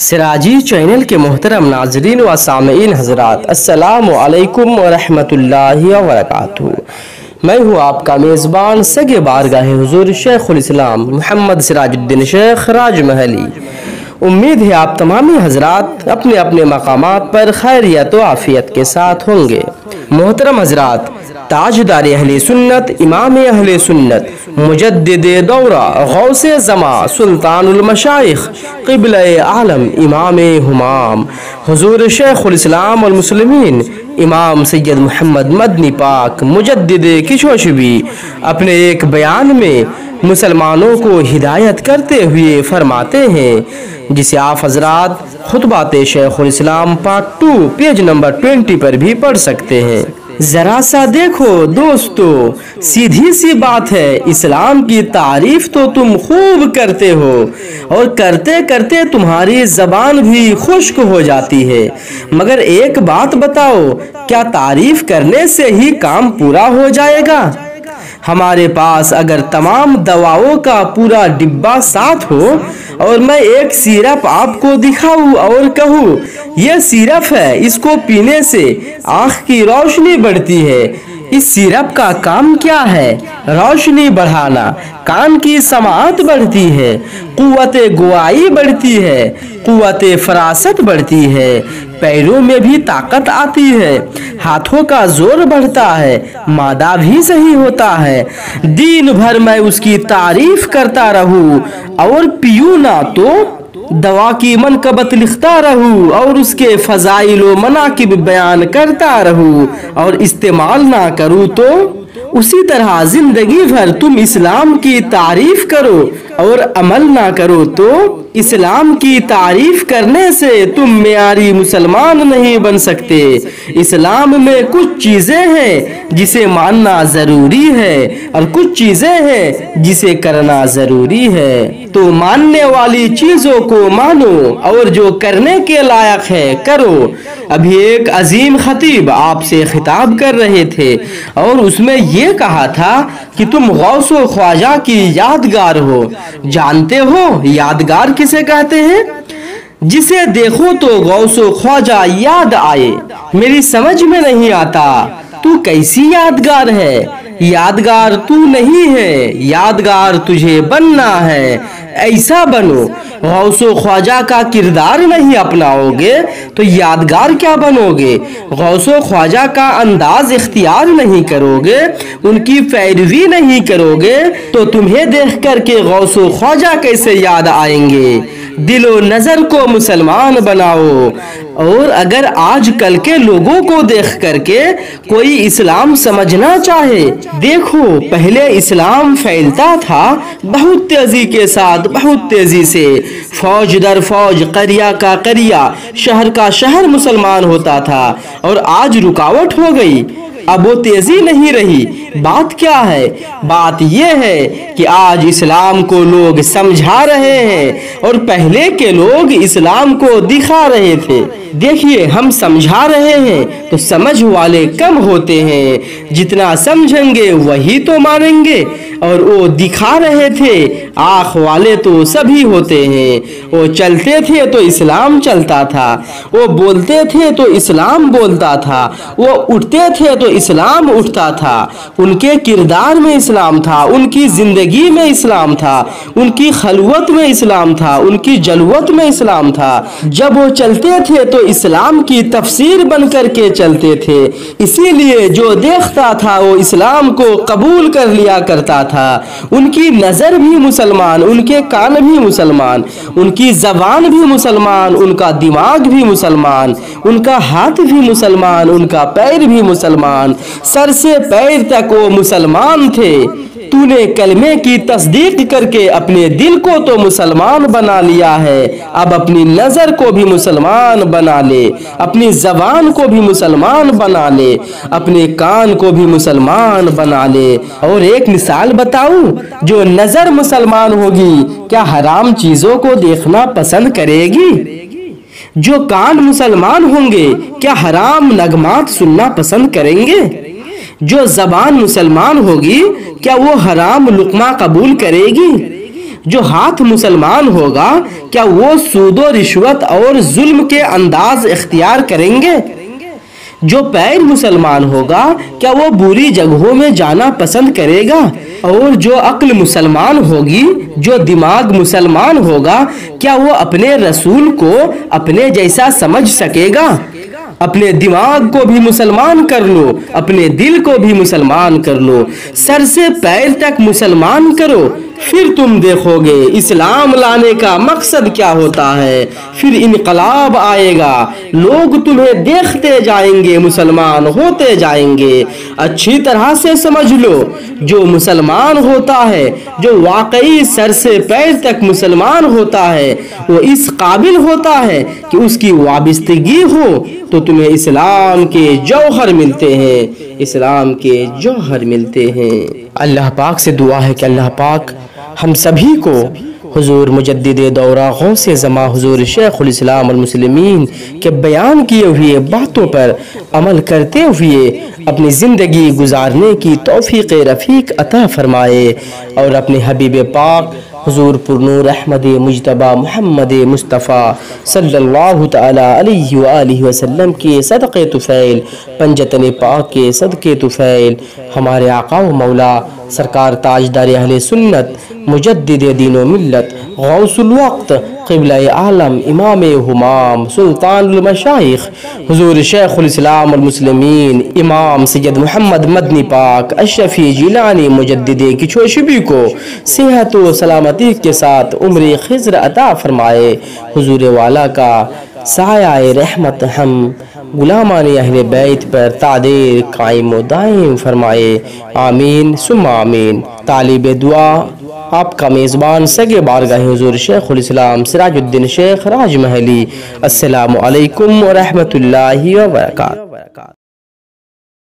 سراجی channel کے محترم ناظرین و سامعین حضرات، السلام علیکم ورحمۃ اللہ وبرکاتہ۔ میں ہوں آپ کا میزبان سگے بارگاہ حضور شیخ الاسلام محمد سراج الدین شیخ راج محلی۔ امید ہے آپ تمامی حضرات اپنے اپنے مقامات پر خیریت و عافیت کے ساتھ ہوں گے۔ محترم حضرات، تاجدار اہل سنت، امام اہل سنت، مجدد دورہ، غوث زمان، سلطان المشائخ، قبلہ عالم، امام ہمام، حضور شیخ الاسلام والمسلمین، امام سید محمد مدنی پاک مجدد کشوشبی اپنے ایک بیان میں مسلمانوں کو ہدایت کرتے ہوئے فرماتے ہیں، جسے آپ حضرات خطبات شیخ الاسلام پارٹ 2 پیج نمبر 20 پر بھی پڑھ سکتے ہیں۔ ذرا سا دیکھو دوستو، سیدھی سی بات ہے، اسلام کی تعریف تو تم خوب کرتے ہو اور کرتے کرتے تمہاری زبان بھی خشک ہو جاتی ہے، مگر ایک بات بتاؤ، کیا تعریف کرنے سے ہی کام پورا ہو جائے گا؟ ہمارے پاس اگر تمام دواؤں کا پورا ڈبہ ساتھ ہو اور میں ایک سیرپ آپ کو دکھاؤں اور کہوں یہ سیرپ ہے، اس کو پینے سے آنکھ کی روشنی بڑھتی ہے، اس سیرپ کا کام کیا ہے؟ روشنی بڑھانا، کان کی سماعت بڑھتی ہے، قوت گوائی بڑھتی ہے، قوت فراست بڑھتی ہے، پیروں میں بھی طاقت آتی ہے، ہاتھوں کا زور بڑھتا ہے، معدہ بھی صحیح ہوتا ہے۔ دن بھر میں اس کی تعریف کرتا رہوں اور پیوں نہ تو دوا کی منقبت لکھتا رہوں اور اس کے فضائل و مناقب بیان کرتا رہوں اور استعمال نہ کروں تو اسی طرح زندگی بھر تم اسلام کی تعریف کرو اور عمل نہ کرو تو اسلام کی تعریف کرنے سے تم معیاری مسلمان نہیں بن سکتے۔ اسلام میں کچھ چیزیں ہیں جسے ماننا ضروری ہے اور کچھ چیزیں ہیں جسے کرنا ضروری ہے، تو ماننے والی چیزوں کو مانو اور جو کرنے کے لائق ہے کرو۔ ابھی ایک عظیم خطیب آپ سے خطاب کر رہے تھے اور اس میں یہ کہا تھا کہ تم غوث و خواجہ کی یادگار ہو۔ جانتے ہو یادگار کسے کہتے ہیں؟ جسے دیکھو تو غوث و خواجہ یاد آئے۔ میری سمجھ میں نہیں آتا تو کیسی یادگار ہے؟ یادگار تو نہیں ہے، یادگار تجھے بننا ہے، ایسا بنو۔ غوث و خواجہ کا کردار نہیں اپناؤ گے تو یادگار کیا بنو گے؟ غوث و خواجہ کا انداز اختیار نہیں کرو گے، ان کی پیروی نہیں کرو گے تو تمہیں دیکھ کر کے غوث و خواجہ کیسے یاد آئیں گے؟ دل و نظر کو مسلمان بناؤ، اور اگر آج کل کے لوگوں کو دیکھ کر کے کوئی اسلام سمجھنا چاہے، دیکھو پہلے اسلام پھیلتا تھا بہت تیزی کے ساتھ، بہت تیزی سے، فوج در فوج، قریہ کا قریہ، شہر کا شہر مسلمان ہوتا تھا، اور آج رکاوٹ ہو گئی، اب وہ تیزی نہیں رہی۔ بات کیا ہے؟ بات یہ ہے کہ آج اسلام کو لوگ سمجھا رہے ہیں اور پہلے کے لوگ اسلام کو دکھا رہے تھے۔ دیکھیے ہم سمجھا رہے ہیں تو سمجھ والے کم ہوتے ہیں، جتنا سمجھیں گے وہی تو مانیں گے، اور وہ دکھا رہے تھے آنکھ والے تو سبھی ہوتے ہیں۔ وہ چلتے تھے تو اسلام چلتا تھا، وہ بولتے تھے تو اسلام بولتا تھا، وہ اٹھتے تھے تو اسلام اٹھتا تھا، ان کے کردار میں اسلام تھا، ان کی زندگی میں اسلام تھا، ان کی خلوت میں اسلام تھا، ان کی جلوت میں اسلام تھا۔ جب وہ چلتے تھے تو اسلام کی تفسیر بن کر کے چلتے تھے، اسی لیے جو دیکھتا تھا وہ اسلام کو قبول کر لیا کرتا تھا۔ ان کی نظر بھی مسلمان، ان کے کان بھی مسلمان، ان کی زبان بھی مسلمان، ان کا دماغ بھی مسلمان، ان کا ہاتھ بھی مسلمان، ان کا پیر بھی مسلمان، سر سے پیر تک وہ مسلمان تھے۔ تو نے کلمے کی تصدیق کر کے اپنے دل کو تو مسلمان بنا لیا ہے، اب اپنی نظر کو بھی مسلمان بنا لے، اپنی زبان کو بھی مسلمان بنا لے، اپنے کان کو بھی مسلمان بنا لے۔ اور ایک مثال بتاؤں، جو نظر مسلمان ہوگی کیا حرام چیزوں کو دیکھنا پسند کرے گی؟ جو کان مسلمان ہوں گے کیا حرام نغمات سننا پسند کریں گے؟ جو زبان مسلمان ہوگی کیا وہ حرام لقمہ قبول کرے گی؟ جو ہاتھ مسلمان ہوگا کیا وہ سود و رشوت اور ظلم کے انداز اختیار کریں گے؟ جو پیر مسلمان ہوگا کیا وہ بری جگہوں میں جانا پسند کرے گا؟ اور جو عقل مسلمان ہوگی، جو دماغ مسلمان ہوگا، کیا وہ اپنے رسول کو اپنے جیسا سمجھ سکے گا؟ اپنے دماغ کو بھی مسلمان کر لو، اپنے دل کو بھی مسلمان کر لو، سر سے پیر تک مسلمان کرو، پھر تم دیکھو گے اسلام لانے کا مقصد کیا ہوتا ہے۔ پھر انقلاب آئے گا، لوگ تمہیں دیکھتے جائیں گے، مسلمان ہوتے جائیں گے۔ اچھی طرح سے سمجھ لو، جو مسلمان ہوتا ہے، جو واقعی سر سے پیر تک مسلمان ہوتا ہے، وہ اس قابل ہوتا ہے کہ اس کی وابستگی ہو تو تمہیں اسلام کے جوہر ملتے ہیں، اسلام کے جوہر ملتے ہیں۔ اللہ پاک سے دعا ہے کہ اللہ پاک ہم سبھی کو حضور مجدد دورہ غوث زماں حضور شیخ الاسلام المسلمین کے بیان کیے ہوئے باتوں پر عمل کرتے ہوئے اپنی زندگی گزارنے کی توفیق رفیق عطا فرمائے، اور اپنے حبیب پاک حضور پرنور احمد مجتبی محمد مصطفیٰ صلی اللہ تعالی علیہ وآلہ وسلم کے صدقے طفیل، پنجتن پاک کے صدقے طفیل، ہمارے آقا و مولا سرکار تاجدار اہل سنت مجدد دین و ملت غوث الوقت قبلہ عالم امام ہمام سلطان المشائخ حضور شیخ الاسلام المسلمین امام سید محمد مدنی پاک اشرفی جیلانی مجدد کی چوشبی کو صحت و سلامتی کے ساتھ عمر خضر عطا فرمائے۔ حضور والا کا سایہ رحمت ہم غلامان اہل بیت پر تعدیر قائم و دائم فرمائے، آمین ثم آمین۔ طالب دعا آپ کا میزبان سگے بارگاہ حضور شیخ الاسلام سراج الدین شیخ راج محلی۔ السلام علیکم ورحمۃ اللہ وبرکاتہ۔